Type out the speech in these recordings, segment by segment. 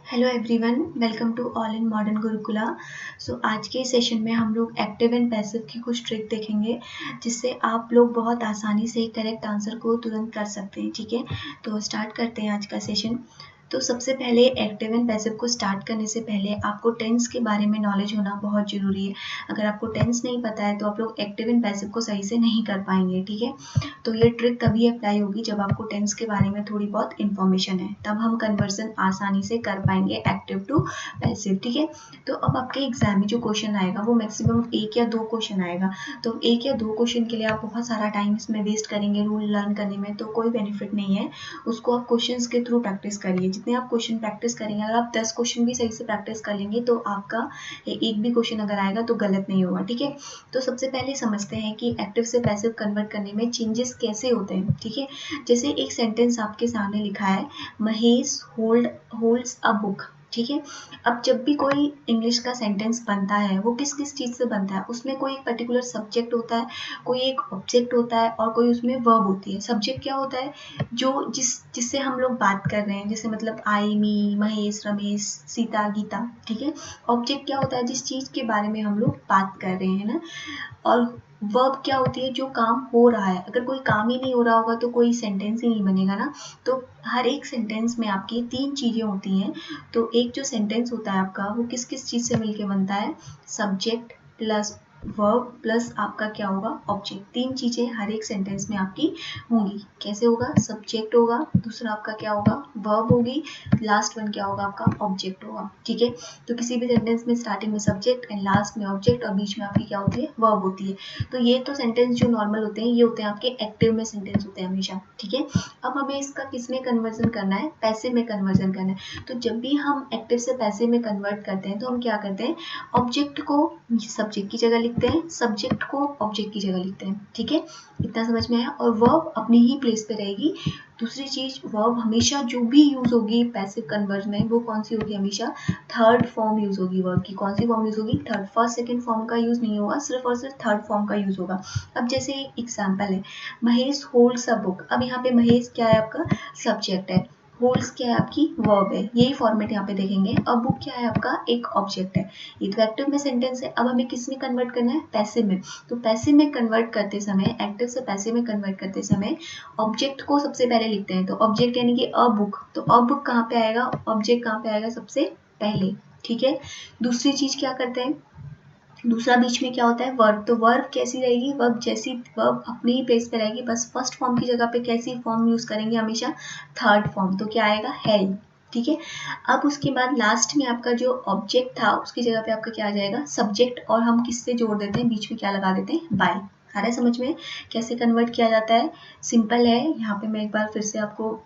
Hello everyone, welcome to all in modern Gurukula. आज के session में हम लोग एक्टिव एंड पैसिव की कुछ ट्रिक देखेंगे जिससे आप लोग बहुत आसानी से करेक्ट आंसर को तुरंत कर सकते हैं। ठीक है, तो स्टार्ट करते हैं आज का सेशन। तो सबसे पहले एक्टिव एंड पैसिव को स्टार्ट करने से पहले आपको टेंस के बारे में नॉलेज होना बहुत ज़रूरी है। अगर आपको टेंस नहीं पता है तो आप लोग एक्टिव एंड पैसिव को सही से नहीं कर पाएंगे। ठीक है, तो ये ट्रिक तभी अप्लाई होगी जब आपको टेंस के बारे में थोड़ी बहुत इन्फॉर्मेशन है, तब हम कन्वर्जन आसानी से कर पाएंगे एक्टिव टू पैसिव। ठीक है, तो अब आपके एग्जाम में जो क्वेश्चन आएगा वो मैक्सिमम 1 या 2 क्वेश्चन आएगा। तो 1 या 2 क्वेश्चन के लिए आप बहुत सारा टाइम इसमें वेस्ट करेंगे रूल लर्न करने में, तो कोई बेनिफिट नहीं है। उसको आप क्वेश्चन के थ्रू प्रैक्टिस करिए। जितने आप क्वेश्चन प्रैक्टिस करेंगे, अगर आप 10 क्वेश्चन भी सही से प्रैक्टिस कर लेंगे तो आपका एक भी क्वेश्चन अगर आएगा तो गलत नहीं होगा। ठीक है, तो सबसे पहले समझते हैं कि एक्टिव से पैसिव कन्वर्ट करने में चेंजेस कैसे होते हैं। ठीक है, जैसे एक सेंटेंस आपके सामने लिखा है, महेश होल्ड्स अ बुक। ठीक है, अब जब भी कोई इंग्लिश का सेंटेंस बनता है वो किस किस चीज़ से बनता है, उसमें कोई एक पर्टिकुलर सब्जेक्ट होता है, कोई एक ऑब्जेक्ट होता है और कोई उसमें वर्ब होती है। सब्जेक्ट क्या होता है, जो जिससे हम लोग बात कर रहे हैं, जैसे मतलब आई, मी, महेश, रमेश, सीता, गीता। ठीक है, ऑब्जेक्ट क्या होता है, जिस चीज़ के बारे में हम लोग बात कर रहे हैं ना। और वर्ब क्या होती है, जो काम हो रहा है। अगर कोई काम ही नहीं हो रहा होगा तो कोई सेंटेंस ही नहीं बनेगा ना। तो हर एक सेंटेंस में आपकी 3 चीज़ें होती हैं। तो एक जो सेंटेंस होता है आपका वो किस किस चीज़ से मिलके बनता है, सब्जेक्ट प्लस वर्ब प्लस आपका क्या होगा, ऑब्जेक्ट। 3 चीज़ें हर एक सेंटेंस में आपकी होंगी। कैसे होगा, सब्जेक्ट होगा, दूसरा आपका क्या होगा, वर्ब होगी, लास्ट वन क्या होगा आपका, ऑब्जेक्ट होगा। ठीक है, तो किसी भी सेंटेंस में स्टार्टिंग में सब्जेक्ट एंड लास्ट में ऑब्जेक्ट और बीच में आपकी क्या होती है, वर्ब होती है। तो ये तो सेंटेंस जो नॉर्मल होते हैं ये होते हैं आपके एक्टिव में सेंटेंस होते हैं हमेशा। ठीक है, अब हमें इसका किस में कन्वर्जन करना है, पैसिव में कन्वर्जन करना है। तो जब भी हम एक्टिव से पैसिव में कन्वर्ट करते हैं तो हम क्या करते हैं, ऑब्जेक्ट को सब्जेक्ट की जगह लिखते हैं, सब्जेक्ट को ऑब्जेक्ट की जगह लिखते हैं। ठीक है, इतना समझ में आया। और वर्ब अपनी ही प्लेस पे रहेगी। दूसरी चीज, वर्ब हमेशा जो भी यूज होगी पैसिव कन्वर्जन में वो कौन सी होगी, हमेशा थर्ड फॉर्म यूज होगी। वर्ब की कौन सी फॉर्म यूज होगी, थर्ड। फर्स्ट सेकंड फॉर्म का यूज नहीं होगा, सिर्फ और सिर्फ थर्ड फॉर्म का यूज होगा। अब जैसे एग्जांपल है, महेश होल्ड्स अ बुक। अब यहाँ पे महेश क्या है आपका, सब्जेक्ट है, होल्ड्स क्या है आपकी, वर्ब है। यही फॉर्मेट यहाँ पे देखेंगे। अब बुक क्या है आपका, एक ऑब्जेक्ट है। ये तो एक्टिव में सेंटेंस है। अब हमें किस में कन्वर्ट करना है, पैसिव में। तो पैसिव में कन्वर्ट करते समय, एक्टिव से पैसिव में कन्वर्ट करते समय ऑब्जेक्ट को सबसे पहले लिखते हैं। तो ऑब्जेक्ट यानी कि अ बुक, तो अ बुक कहाँ पे आएगा, ऑब्जेक्ट कहाँ पे आएगा, सबसे पहले। ठीक है, दूसरी चीज क्या करते हैं, दूसरा बीच में क्या होता है, वर्ब। तो वर्ब कैसी रहेगी, वर्ब जैसी वर्ब अपने ही प्लेस पे रहेगी, बस फर्स्ट फॉर्म की जगह पे कैसी फॉर्म यूज करेंगे, हमेशा थर्ड फॉर्म। तो क्या आएगा, हेल्प। ठीक है, अब उसके बाद लास्ट में आपका जो ऑब्जेक्ट था उसकी जगह पे आपका क्या आ जाएगा, सब्जेक्ट। और हम किससे जोड़ देते हैं, बीच में क्या लगा देते हैं, बाय। आ रहा है समझ में कैसे कन्वर्ट किया जाता है, सिंपल है। यहाँ पे मैं एक बार फिर से आपको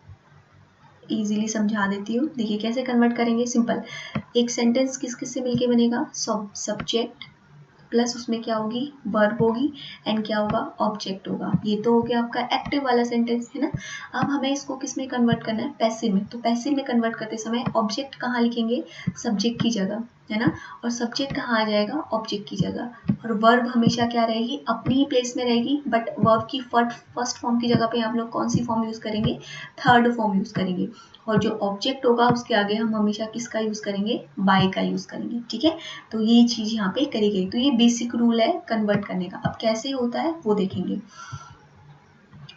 इजीली समझा देती हूँ। देखिए कैसे कन्वर्ट करेंगे, सिंपल। एक सेंटेंस किस किस से मिलके बनेगा, सब्जेक्ट प्लस उसमें क्या होगी, वर्ब होगी एंड क्या होगा, ऑब्जेक्ट होगा। ये तो हो गया आपका एक्टिव वाला सेंटेंस, है ना। अब हमें इसको किस में कन्वर्ट करना है, पैसिव में। तो पैसिव में कन्वर्ट करते समय ऑब्जेक्ट कहाँ लिखेंगे, सब्जेक्ट की जगह, है ना। और सब्जेक्ट कहाँ आ जाएगा, ऑब्जेक्ट की जगह। और वर्ब हमेशा क्या रहेगी, अपनी ही प्लेस में रहेगी, बट वर्ब की फर्स्ट फॉर्म की जगह पे हम लोग कौन सी फॉर्म यूज करेंगे, थर्ड फॉर्म यूज करेंगे। और जो ऑब्जेक्ट होगा उसके आगे हम हमेशा किसका यूज करेंगे, बाय का यूज करेंगे। ठीक है, तो ये चीज यहाँ पे करी गई। तो ये बेसिक रूल है कन्वर्ट करने का। अब कैसे होता है वो देखेंगे।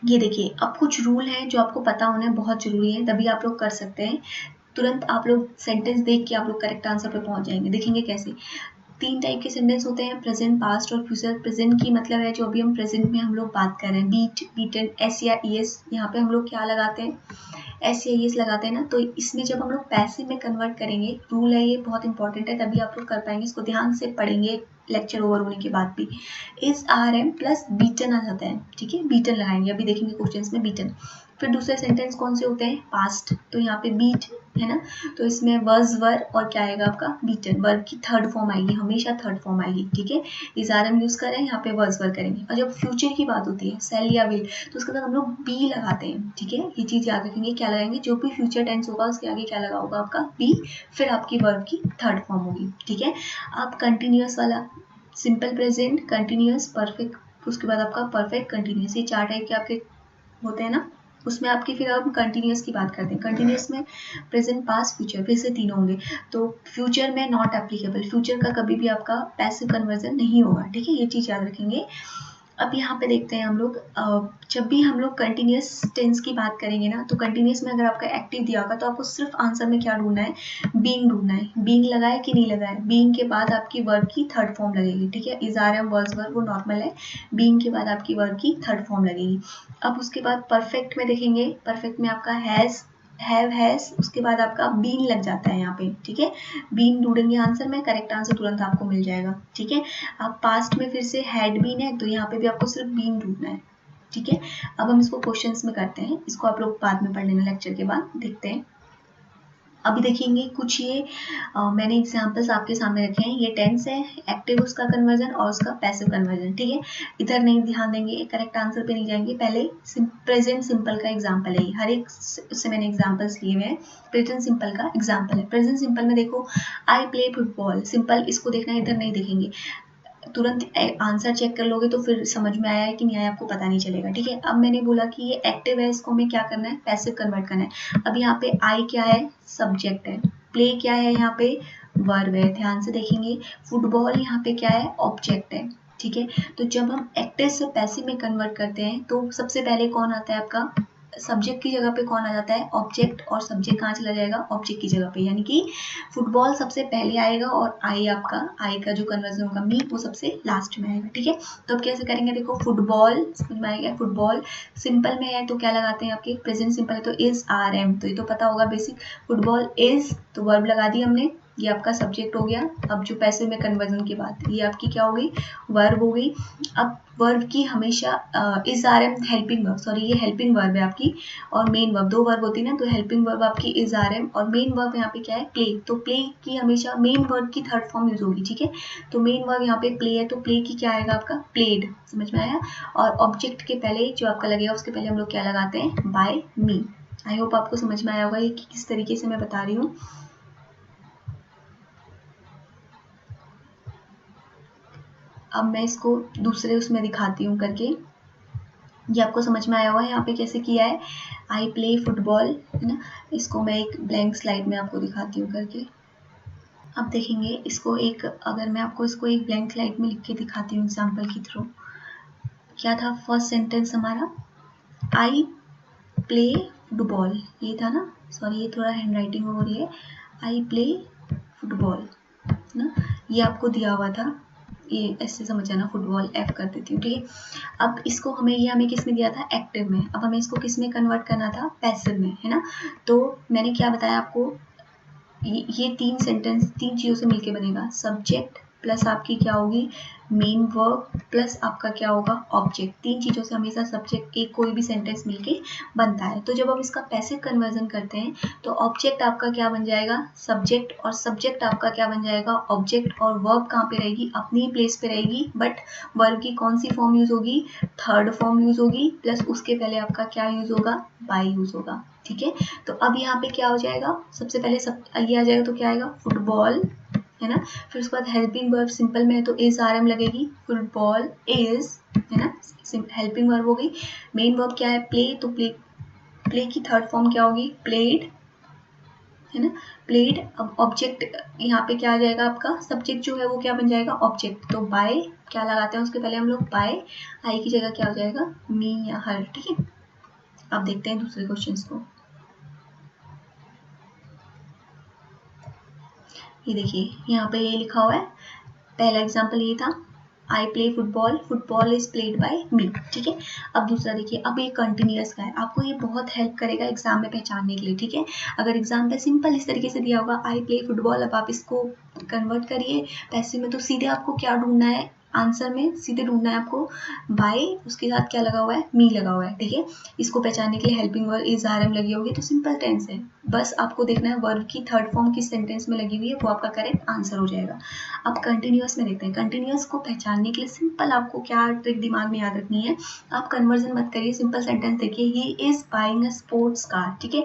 ये देखिए, अब कुछ रूल हैं जो आपको पता होना बहुत जरूरी है, तभी आप लोग कर सकते हैं। तुरंत आप लोग सेंटेंस देख के आप लोग करेक्ट आंसर पे पहुंच जाएंगे। देखेंगे कैसे, 3 टाइप के सेंटेंस होते हैं, प्रेजेंट, पास्ट और फ्यूचर। प्रेजेंट की मतलब है जो अभी हम प्रेजेंट में हम लोग बात कर रहे हैं, बीट, बीटन, एस या ईएस। यहाँ पे हम लोग क्या लगाते हैं, एस या ईएस लगाते हैं ना। तो इसमें जब हम लोग पैसिव में कन्वर्ट करेंगे, रूल है ये बहुत इंपॉर्टेंट है, तभी आप लोग कर पाएंगे। इसको ध्यान से पढ़ेंगे लेक्चर ओवर होने के बाद भी। इस आर एम प्लस बीटन आ जाता है। ठीक है, बीटन लगाएंगे, अभी देखेंगे क्वेश्चंस में बीटन। फिर दूसरे सेंटेंस कौन से होते हैं, पास्ट। तो यहाँ पे बीट है ना, तो इसमें वज वर और क्या आएगा आपका, बीटन। वर्ब की थर्ड फॉर्म आएगी, हमेशा थर्ड फॉर्म आएगी। ठीक है, इज आर एम यूज कर रहे हैं, यहाँ पे वज वर करेंगे। और जब फ्यूचर की बात होती है, सेल या विल, तो उसके बाद हम लोग बी लगाते हैं। ठीक है, ये चीज याद रखेंगे, क्या लगाएंगे, जो भी फ्यूचर टेंस होगा उसके आगे क्या लगा होगा आपका, बी। फिर आपकी वर्ब की थर्ड फॉर्म होगी। ठीक है, अब कंटिन्यूअस वाला, सिंपल प्रेजेंट, कंटिन्यूअस, परफेक्ट, उसके बाद आपका परफेक्ट, कंटिन्यूअस। ये 4 टाइप के आपके होते हैं ना। उसमें आपकी फिर हम कंटिन्यूस की बात करते हैं। कंटिन्यूस में प्रेजेंट, पास्ट, फ्यूचर फिर से तीनों होंगे। तो फ्यूचर में नॉट एप्लीकेबल, फ्यूचर का कभी भी आपका पैसिव कन्वर्जन नहीं होगा, ठीक है, ये चीज़ याद रखेंगे। अब यहाँ पे देखते हैं हम लोग, जब भी हम लोग कंटिन्यूस टेंस की बात करेंगे ना, तो कंटिन्यूस में अगर आपका एक्टिव दिया होगा तो आपको सिर्फ आंसर में क्या ढूंढना है, बीइंग ढूंढना है। बीइंग लगा है कि नहीं लगा है, बीइंग के बाद आपकी वर्ब की थर्ड फॉर्म लगेगी, ठीक है, is are am verse verb वो नॉर्मल है, बीइंग के बाद आपकी वर्ब की थर्ड फॉर्म लगेगी। अब उसके बाद परफेक्ट में देखेंगे, परफेक्ट में आपका हैज़, हैव, हैज़, उसके बाद आपका बीन लग जाता है यहाँ पे, ठीक है, बीन ढूंढेंगे आंसर में, करेक्ट आंसर तुरंत आपको मिल जाएगा, ठीक है। अब पास्ट में फिर से हैड बीन है, तो यहाँ पे भी आपको सिर्फ बीन ढूंढना है, ठीक है। अब हम इसको क्वेश्चंस में करते हैं, इसको आप लोग बाद में पढ़ लेना, लेक्चर के बाद देखते हैं। अभी देखेंगे कुछ ये मैंने एग्जांपल्स आपके सामने रखे हैं। ये टेंस है, एक्टिव उसका कन्वर्जन और उसका पैसिव कन्वर्जन, ठीक है। इधर नहीं ध्यान देंगे, करेक्ट आंसर पे नहीं जाएंगे, पहले प्रेजेंट सिंपल का एग्जांपल है, हर एक से मैंने एग्जांपल्स लिए हुए हैं। प्रेजेंट सिंपल का एग्जांपल है। प्रेजेंट सिंपल में देखो, आई प्ले फुटबॉल, सिंपल इसको देखना है, इधर नहीं देखेंगे, तुरंत आंसर चेक कर लोगे तो फिर समझ में आया है कि नहीं आया आपको पता नहीं चलेगा, ठीक है। अब मैंने बोला कि ये एक्टिव है, इसको हमें क्या करना है, पैसिव कन्वर्ट करना है। अब यहाँ पे आई क्या है, सब्जेक्ट है, प्ले क्या है, यहाँ पे वर्ब है, ध्यान से देखेंगे। फुटबॉल यहाँ पे क्या है, ऑब्जेक्ट है, ठीक है। तो जब हम एक्टिव से पैसिव में कन्वर्ट करते हैं तो सबसे पहले कौन आता है आपका, सब्जेक्ट की जगह पे कौन आ जाता है, ऑब्जेक्ट, और सब्जेक्ट कहाँ चला जाएगा, ऑब्जेक्ट की जगह पे, यानी कि फुटबॉल सबसे पहले आएगा और आई आपका, आई का जो कन्वर्जन होगा मी, वो सबसे लास्ट में आएगा, ठीक है। तो अब कैसे करेंगे, देखो फुटबॉल समझ में आएगा, फुटबॉल सिंपल में है तो क्या लगाते हैं, आपके प्रेजेंट सिंपल है तो इज आर एम, तो ये तो पता होगा बेसिक, फुटबॉल इज, तो वर्ब लगा दी हमने, ये आपका सब्जेक्ट हो गया। अब जो पैसिव में कन्वर्जन की बात, ये आपकी क्या हो गई, वर्ब हो गई। अब वर्ब की हमेशा is are am helping verb, sorry ये हेल्पिंग वर्ब है आपकी, और मेन वर्ब, दो वर्ब होती है ना, तो हेल्पिंग वर्ब आपकी इज आर एम, और मेन वर्ब यहाँ पे क्या है, प्ले, तो प्ले की हमेशा मेन वर्ब की थर्ड फॉर्म यूज होगी, ठीक है। तो मेन वर्ब यहाँ पे प्ले है, तो प्ले की क्या आएगा आपका, प्लेड, समझ में आया। और ऑब्जेक्ट के पहले जो आपका लगेगा उसके पहले हम लोग क्या लगाते हैं, बाय मी। आई होप आपको समझ में आया होगा ये कि किस तरीके से मैं बता रही हूँ। अब मैं इसको दूसरे उसमें दिखाती हूँ करके, ये आपको समझ में आया होगा यहाँ पे कैसे किया है, आई प्ले फुटबॉल, है ना। इसको मैं एक ब्लैंक स्लाइड में आपको दिखाती हूँ करके। अब देखेंगे इसको एक, अगर मैं आपको इसको एक ब्लैंक स्लाइड में लिख के दिखाती हूँ एग्जाम्पल के थ्रू, क्या था फर्स्ट सेंटेंस हमारा, आई प्ले फुटबॉल, ये था ना, सॉरी ये थोड़ा हैंड राइटिंग हो रही है, आई प्ले फुटबॉल ना, ये आपको दिया हुआ था, ये ऐसे समझ जाना, फुटबॉल एफ कर देती हूँ, ठीक है। अब इसको हमें, ये हमें किस में दिया था, एक्टिव में, अब हमें इसको किस में कन्वर्ट करना था, पैसिव में, है ना। तो मैंने क्या बताया आपको, ये तीन सेंटेंस तीन चीज़ों से मिलके बनेगा, सब्जेक्ट प्लस आपकी क्या होगी, मेन वर्ब प्लस आपका क्या होगा, ऑब्जेक्ट, तीन चीज़ों से हमेशा सब्जेक्ट एक कोई भी सेंटेंस मिलके बनता है। तो जब हम इसका पैसिव कन्वर्जन करते हैं तो ऑब्जेक्ट आपका क्या बन जाएगा, सब्जेक्ट, और सब्जेक्ट आपका क्या बन जाएगा, ऑब्जेक्ट, और वर्ब कहाँ पे रहेगी, अपनी प्लेस पे रहेगी, बट वर्ब की कौन सी फॉर्म यूज होगी, थर्ड फॉर्म यूज होगी, प्लस उसके पहले आपका क्या यूज होगा, बाय यूज होगा, ठीक है। तो अब यहाँ पे क्या हो जाएगा, सबसे पहले सब ये आ जाएगा, तो क्या आएगा, फुटबॉल, है ना। फिर उसके बाद हेल्पिंग वर्ब सिंपल में है तो इज आर एम लगेगी, फुटबॉल इज, है ना, हेल्पिंग वर्ब हो गई। मेन वर्ब क्या है, प्ले, तो प्ले, प्ले की थर्ड फॉर्म क्या होगी, प्लेड, है ना, प्लेड। अब ऑब्जेक्ट यहाँ पे क्या आ जाएगा आपका, सब्जेक्ट जो है वो क्या बन जाएगा, ऑब्जेक्ट, तो बाय क्या लगाते हैं उसके पहले हम लोग, बाय, आई की जगह क्या हो जाएगा, मी या हर, ठीक है। अब देखते हैं दूसरे क्वेश्चंस को। ये देखिए यहाँ पे ये लिखा हुआ है, पहला एग्जाम्पल ये था, I play football, football is played by me, ठीक है। अब दूसरा देखिए, अब ये कंटिन्यूअस का है, आपको ये बहुत हेल्प करेगा एग्जाम में पहचानने के लिए, ठीक है। अगर एग्जाम में सिंपल इस तरीके से दिया होगा, आई प्ले फुटबॉल, अब आप इसको कन्वर्ट करिए पैसिव में, तो सीधे आपको क्या ढूंढना है, आंसर में सीधे ढूंढना है आपको बाय, उसके साथ क्या लगा हुआ है, मी लगा हुआ है, ठीक है। इसको पहचानने के लिए helping verb is are am लगी होगी, तो सिंपल टेंस है, बस आपको देखना है वर्ब की थर्ड फॉर्म किस सेंटेंस में लगी हुई है, वो आपका करेक्ट आंसर हो जाएगा। अब कंटिन्यूअस में देखते हैं, कंटिन्यूअस को पहचानने के लिए सिंपल आपको क्या ट्रिक दिमाग में याद रखनी है, आप कन्वर्जन मत करिए, सिंपल सेंटेंस देखिए, he is buying a sports car, ठीक है।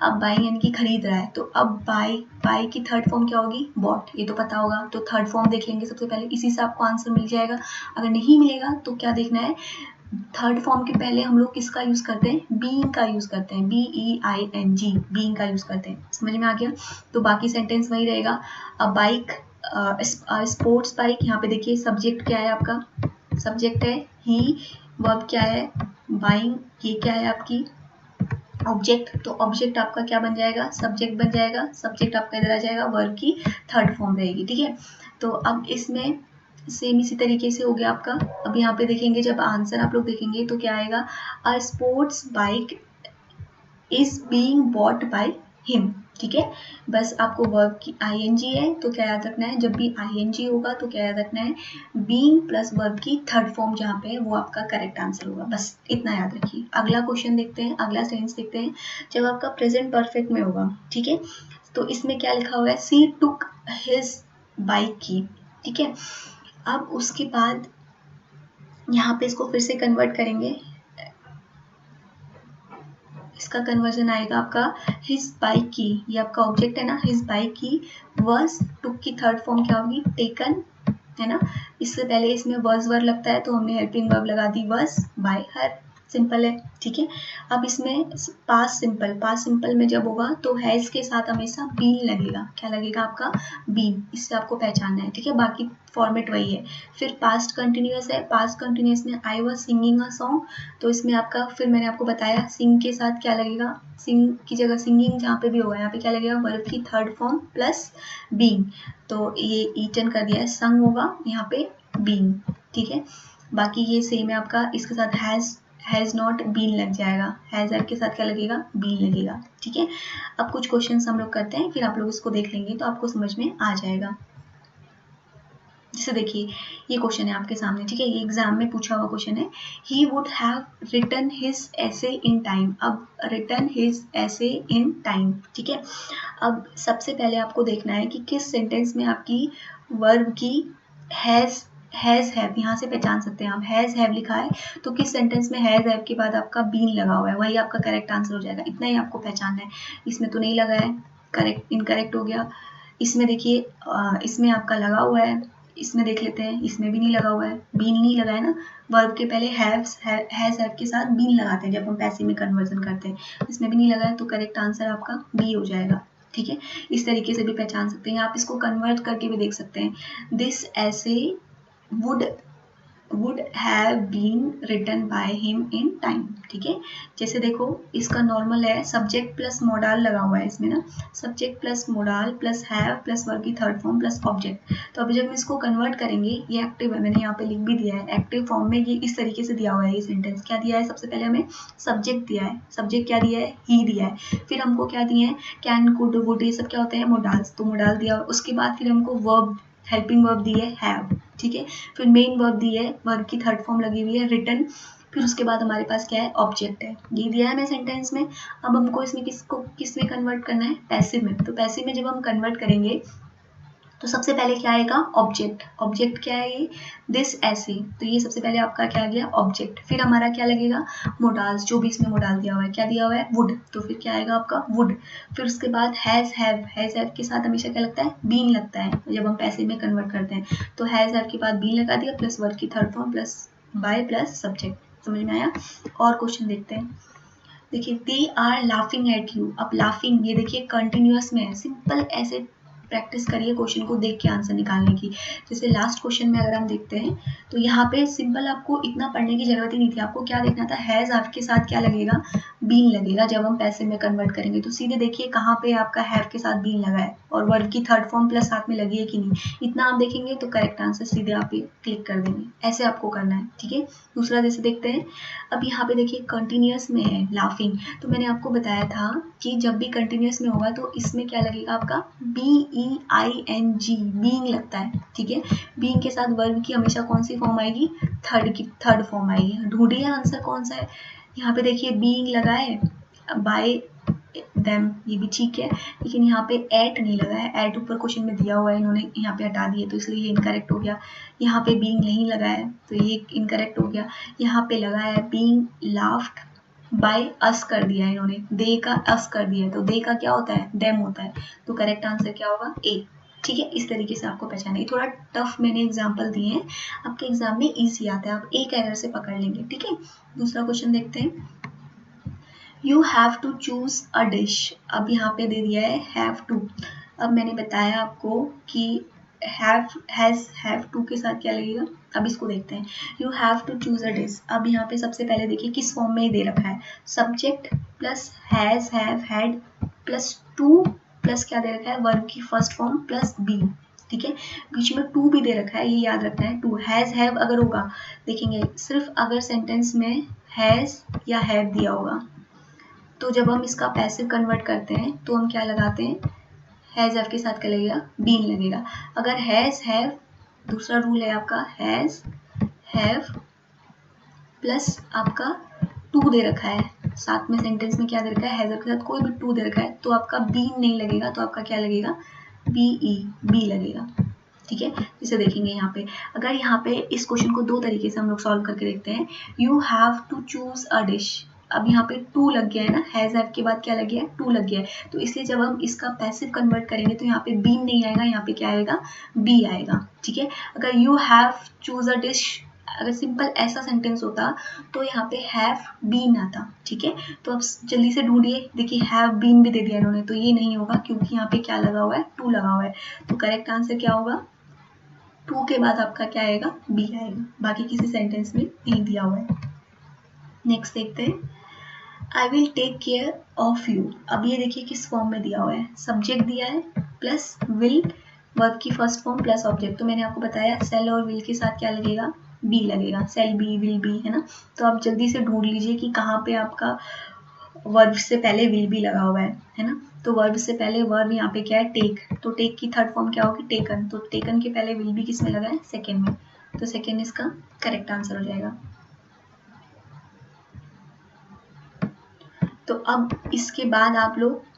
अब बाइंग यानी कि खरीद रहा है, तो अब बाय की थर्ड फॉर्म क्या होगी, बॉट, ये तो पता होगा, तो थर्ड फॉर्म देख लेंगे सबसे पहले, इसी से आपको आंसर मिल जाएगा। अगर नहीं मिलेगा तो क्या देखना है, थर्ड फॉर्म के पहले हम लोग किसका यूज करते हैं, बीइंग का यूज करते हैं, BEING, बीइंग का यूज करते हैं। समझ में आ गया? तो बाकी सेंटेंस वही रहेगा। अ बाइक, स्पोर्ट्स बाइक, यहाँ पे देखिए सब्जेक्ट क्या है आपका, सब्जेक्ट है ही, वर्ब क्या है बाइंग, ये क्या है आपकी ऑब्जेक्ट, तो ऑब्जेक्ट आपका क्या बन जाएगा, सब्जेक्ट बन जाएगा, सब्जेक्ट आपका इधर आ जाएगा, वर्ब की थर्ड फॉर्म रहेगी। ठीक है, तो अब इसमें सेम इसी तरीके से हो गया आपका। अब यहाँ पे देखेंगे, जब आंसर आप लोग देखेंगे तो क्या आएगा, a sports bike is being bought by him. ठीक है, बस आपको वर्ब की ING है तो क्या याद रखना है, जब भी ING होगा तो क्या याद रखना है, बीइंग प्लस वर्ब की थर्ड फॉर्म जहाँ पे है वो आपका करेक्ट आंसर होगा, बस इतना याद रखिए। अगला क्वेश्चन देखते हैं, अगला सेंटेंस देखते हैं, जब आपका प्रेजेंट परफेक्ट में होगा। ठीक है, तो इसमें क्या लिखा हुआ है, सी टुक हिज बाइक की। ठीक है, अब उसके बाद यहाँ पे इसको फिर से कन्वर्ट करेंगे, इसका कन्वर्जन आएगा आपका हिज बाइक की, ये आपका ऑब्जेक्ट है ना, हिज बाइक की वर्स टुक की थर्ड फॉर्म क्या होगी, टेकन, है ना। इससे पहले इसमें वर्स वर्ब लगता है तो हमने हेल्पिंग वर्ब लगा दी वर्स बाय हर, सिंपल है। ठीक है, अब इसमें पास्ट सिंपल, पास्ट सिंपल में जब होगा तो हैज के साथ हमेशा बीन लगेगा, क्या लगेगा आपका, बीन, इससे आपको पहचानना है। ठीक है, बाकी फॉर्मेट वही है। फिर पास्ट कंटिन्यूअस है, पास्ट कंटिन्यूअस में I was singing a song, तो इसमें आपका फिर मैंने आपको बताया सिंग के साथ क्या लगेगा, सिंग की जगह सिंगिंग जहाँ पे भी होगा यहाँ पे क्या लगेगा, वर्ब की थर्ड फॉर्म प्लस बीइंग, तो ये ईटन कर दिया है, संग होगा यहाँ पे बीइंग। ठीक है, बाकी ये सेम है आपका, इसके साथ हैज नॉट बीन लग जाएगा, हैज के साथ क्या लगेगा, बीन लगेगा। ठीक है, अब कुछ क्वेश्चंस हम लोग करते हैं, फिर आप लोग इसको देख लेंगे तो आपको समझ में आ जाएगा। जैसे देखिए ये क्वेश्चन है आपके सामने। ठीक है, ये एग्जाम में पूछा हुआ क्वेश्चन है, he would have written his essay in time. अब written his essay in time. ठीक है, अब सबसे पहले आपको देखना है कि किस सेंटेंस में आपकी वर्ब की हैज हैव, यहाँ से पहचान सकते हैं आप, हैज हैव लिखा है तो किस सेंटेंस में हैज हैव के बाद आपका बीन लगा हुआ है, वही आपका करेक्ट आंसर हो जाएगा। इतना ही आपको पहचानना है, इसमें तो नहीं लगा है, करेक्ट इनकरेक्ट हो गया। इसमें देखिए इसमें आपका लगा हुआ है, इसमें देख लेते हैं, इसमें भी नहीं लगा हुआ है, बीन नहीं लगा है ना, वर्ब के पहले हैज हैव के साथ बीन लगाते हैं जब हम पैसिव में कन्वर्जन करते हैं, इसमें भी नहीं लगा है तो करेक्ट आंसर आपका बी हो जाएगा। ठीक है, इस तरीके से भी पहचान सकते हैं, आप इसको कन्वर्ट करके भी देख सकते हैं, दिस ऐसे would have been written by him in time। ठीक है, जैसे देखो इसका नॉर्मल है, सब्जेक्ट प्लस मोडाल लगा हुआ है इसमें ना, subject plus modal plus have plus verb की थर्ड फॉर्म प्लस ऑब्जेक्ट। तो अभी जब हम इसको कन्वर्ट करेंगे, ये एक्टिव है, मैंने यहाँ पे लिख भी दिया है, एक्टिव फॉर्म में ये इस तरीके से दिया हुआ है। ये सेंटेंस क्या दिया है, सबसे पहले हमें सब्जेक्ट दिया है, सब्जेक्ट क्या दिया है, ही दिया है, फिर हमको क्या दिए हैं, कैन कुड वुड, ये सब क्या होते हैं, मोडाल्स, तो मोडाल दिया, उसके बाद फिर हमको वर्ब, हेल्पिंग वर्ब दी है हैव। ठीक है, फिर मेन वर्ब दी है, वर्ब की थर्ड फॉर्म लगी हुई है रिटन, फिर उसके बाद हमारे पास क्या है, ऑब्जेक्ट है, ये दिया है हमें सेंटेंस में। अब हमको इसमें किस में कन्वर्ट करना है, पैसिव में। तो पैसिव में जब हम कन्वर्ट करेंगे तो सबसे पहले क्या आएगा, ऑब्जेक्ट, ऑब्जेक्ट क्या है ये, दिस ऐसे, तो ये सबसे पहले आपका क्या आ गया, ऑब्जेक्ट, फिर हमारा क्या लगेगा, मोडाल्स, जो भी इसमें मोडाल दिया हुआ है, क्या दिया हुआ है, वुड, तो फिर क्या आएगा आपका वुड, फिर उसके बाद हैज हैव के साथ हमेशा क्या लगता है, बीन लगता है जब हम पैसिव में कन्वर्ट करते हैं, तो हैज हैव के बाद बीन लगा दिया प्लस वर्ब की third form plus by plus subject. समझ में आया? और क्वेश्चन देखते हैं, देखिए they are laughing at you. अब लाफिंग ये देखिए कंटिन्यूअस में है, सिंपल ऐसे प्रैक्टिस करिए क्वेश्चन को देख के आंसर निकालने की। जैसे लास्ट क्वेश्चन में अगर हम देखते हैं तो यहाँ पे सिंपल आपको इतना पढ़ने की जरूरत ही नहीं थी, आपको क्या देखना था, हैज आपके साथ क्या लगेगा, बीन लगेगा जब हम पैसिव में कन्वर्ट करेंगे। तो सीधे देखिए कहाँ पे आपका हैव के साथ बीन लगा है और वर्ब की थर्ड फॉर्म प्लस साथ में लगी है कि नहीं, इतना आप देखेंगे तो करेक्ट आंसर सीधे आप क्लिक कर देंगे, ऐसे आपको करना है। ठीक है, दूसरा जैसे देखते हैं, अब यहाँ पे देखिए कंटिन्यूअस में है लाफिंग, तो मैंने आपको बताया था कि जब भी कंटिन्यूअस में होगा तो इसमें क्या लगेगा आपका, BEING, बीइंग लगता है। ठीक है, बीइंग के साथ वर्ब की हमेशा कौन सी फॉर्म आएगी, थर्ड फॉर्म आएगी। ढूंढिए आंसर कौन सा है, यहाँ पे देखिए बीइंग लगा है, बाय देम, ये भी ठीक है, लेकिन यहाँ पे एट नहीं लगा है, एट ऊपर क्वेश्चन में दिया हुआ है, इन्होंने यहाँ पे हटा दिए तो इसलिए ये इनकरेक्ट हो गया। यहाँ पे बीइंग नहीं लगा है तो ये इनकरेक्ट हो गया। यहाँ पे लगा है बीइंग लाफ्ड बाय अस कर दिया है इन्होंने, दे का अस कर दिया है, तो दे का क्या होता है, देम होता है, तो करेक्ट आंसर क्या होगा, ए। ठीक है, इस तरीके से आपको पहचाना है। थोड़ा टफ मैंने एग्जाम्पल दिए हैं, आपके एग्जाम में इजी आता है, आप एक एरर से पकड़ लेंगे। ठीक है, दूसरा क्वेश्चन देखते हैं। You have to choose a dish. अब यहाँ पे दे दिया है हैव टू। अब मैंने बताया आपको कि हैव हैज हैव टू के साथ क्या लगेगा। अब इसको देखते हैं, you have to choose a dish. अब यहाँ पे सबसे पहले देखिए किस फॉर्म में दे रखा है, subject plus has have had plus two plus क्या दे रखा है, वर्ब की फर्स्ट फॉर्म प्लस बी। ठीक है, बीच में टू भी दे रखा है, ये याद रखना है। टू हैज हैव अगर होगा, देखेंगे सिर्फ अगर सेंटेंस में हैज या हैव दिया होगा तो जब हम इसका पैसिव कन्वर्ट करते हैं तो हम क्या लगाते हैं, हैज हैव के साथ क्या लगेगा, बीन लगेगा। अगर हैज हैव, दूसरा रूल है आपका, हैज हैव प्लस आपका टू दे रखा है, साथ में सेंटेंस में क्या दे रखा है, हैज हैव के साथ कोई भी टू दे रखा है तो आपका बीन नहीं लगेगा, तो आपका क्या लगेगा, बी लगेगा। ठीक है, इसे देखेंगे यहाँ पे। अगर यहाँ पे इस क्वेश्चन को दो तरीके से हम लोग सॉल्व करके देखते हैं। You have to choose a dish. अब यहाँ पे टू लग गया है ना, हैज हैव के बाद क्या लग गया है, टू लग गया है, तो इसलिए जब हम इसका पैसिव कन्वर्ट करेंगे तो यहाँ पे बीन नहीं आएगा, यहाँ पे क्या आएगा, बी आएगा। ठीक है, अगर you have choose a dish, अगर सिंपल ऐसा सेंटेंस होता तो यहाँ पे हैव बीन आता। ठीक है, तो अब जल्दी से ढूंढिए, देखिए हैव बीन भी दे दिया इन्होंने, तो ये नहीं होगा क्योंकि यहाँ पे क्या लगा हुआ है, टू लगा हुआ है। तो करेक्ट आंसर क्या होगा, टू के बाद आपका क्या आएगा, बी आएगा, बाकी किसी सेंटेंस में नहीं दिया हुआ है। नेक्स्ट देखते हैं, I will take care of you. अब ये देखिए किस फॉर्म में दिया हुआ है, सब्जेक्ट दिया है प्लस विल, वर्ब की फर्स्ट फॉर्म प्लस ऑब्जेक्ट। तो मैंने आपको बताया सेल और विल के साथ क्या लगेगा, बी लगेगा, सेल बी विल बी, है ना। तो आप जल्दी से ढूंढ लीजिए कि कहाँ पे आपका वर्ब से पहले विल बी लगा हुआ है ना। तो वर्ब से पहले वर्ब यहाँ पे क्या है, टेक, तो टेक की थर्ड फॉर्म क्या होगी, टेकन। तो टेकन के पहले विल बी किस में लगा है, सेकेंड में, तो सेकेंड इसका करेक्ट आंसर हो जाएगा। तो अब इसके बाद आप लोग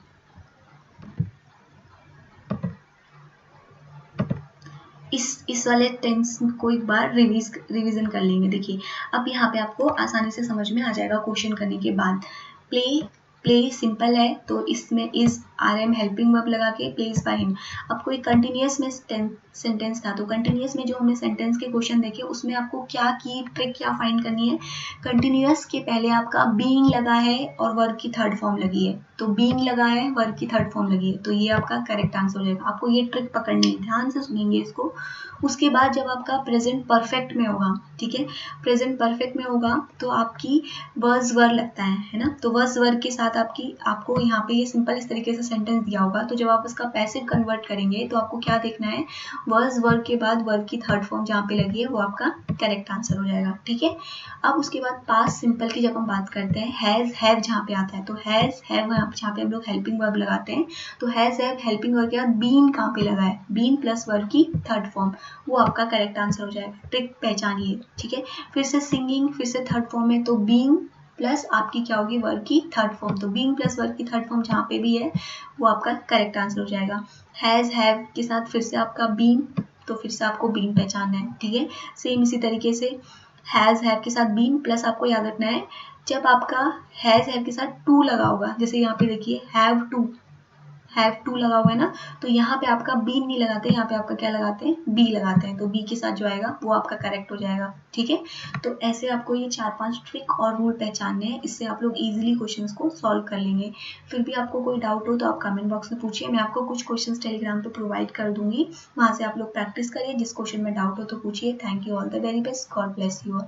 इस वाले टेंस को एक बार रिवीजन कर लेंगे। देखिए अब यहाँ पे आपको आसानी से समझ में आ जाएगा क्वेश्चन करने के बाद। प्ले सिंपल है तो इसमें is are am helping verb लगा के प्लेस बाय हिम। अब कोई कंटिन्यूअस में सेंटेंस था, तो कंटिन्यूअस में जो हमने सेंटेंस के क्वेश्चन देखे उसमें आपको क्या की ट्रिक क्या फाइंड करनी है, कंटिन्यूअस के पहले आपका बीइंग लगा है और वर्ब की थर्ड फॉर्म लगी है, तो बीइंग लगा है वर्ब की थर्ड फॉर्म लगी है, तो ये आपका करेक्ट आंसर हो जाएगा। आपको ये ट्रिक पकड़नी है, ध्यान से सुनेंगे इसको। उसके बाद जब आपका प्रेजेंट परफेक्ट में होगा, ठीक है, प्रेजेंट परफेक्ट में होगा तो आपकी वर्स वर लगता है ना, तो वर्स वर के साथ आपको यहाँ पे ये सिंपल इस तरीके से सेंटेंस दिया होगा, तो जब आप उसका पैसिव कन्वर्ट करेंगे तो आपको क्या देखना है, वर्स वर के बाद वर्ब की थर्ड फॉर्म जहाँ पे लगी है वो आपका करेक्ट आंसर हो जाएगा। ठीक है, अब उसके बाद पास्ट सिंपल की जब हम बात करते हैं, हैज हैव जहाँ पे आता है, तो हैज हैव जहाँ पे हम लोग हेल्पिंग वर्ब लगाते हैं, तो हैज हैव हेल्पिंग वर्ब के बाद बीन कहाँ पे लगा है, बीन प्लस वर्ब की थर्ड फॉर्म, वो आपका करेक्ट आंसर हो जाएगा। ट्रिक पहचानिए। ठीक है, फिर से सिंगिंग, फिर से थर्ड फॉर्म में, तो बीइंग प्लस आपकी क्या होगी, वर्ब की थर्ड फॉर्म, तो बीइंग प्लस वर्ब की थर्ड फॉर्म जहाँ पे भी है वो आपका करेक्ट आंसर हो जाएगा। हैज हैव के साथ फिर से आपका बीन, तो फिर से आपको बीन पहचानना है। ठीक है, सेम इसी तरीके से हैज हैव के साथ बीन प्लस आपको याद रखना है जब आपका हैज हैव के साथ टू लगा होगा, जैसे यहाँ पे देखिए हैव टू लगा हुआ है ना, तो यहाँ पे आपका बीन नहीं लगाते, यहाँ पे आपका क्या लगाते हैं, बी लगाते हैं, तो बी के साथ जो आएगा वो आपका करेक्ट हो जाएगा। ठीक है, तो ऐसे आपको ये 4-5 ट्रिक और रूल पहचानने हैं, इससे आप लोग इजीली क्वेश्चंस को सॉल्व कर लेंगे। फिर भी आपको कोई डाउट हो तो आप कमेंट बॉक्स में पूछिए, मैं आपको कुछ क्वेश्चंस टेलीग्राम पे प्रोवाइड कर दूंगी, वहाँ से आप लोग प्रैक्टिस करिए, जिस क्वेश्चन में डाउट हो तो पूछिए। Thank you, all the very best, God bless you all.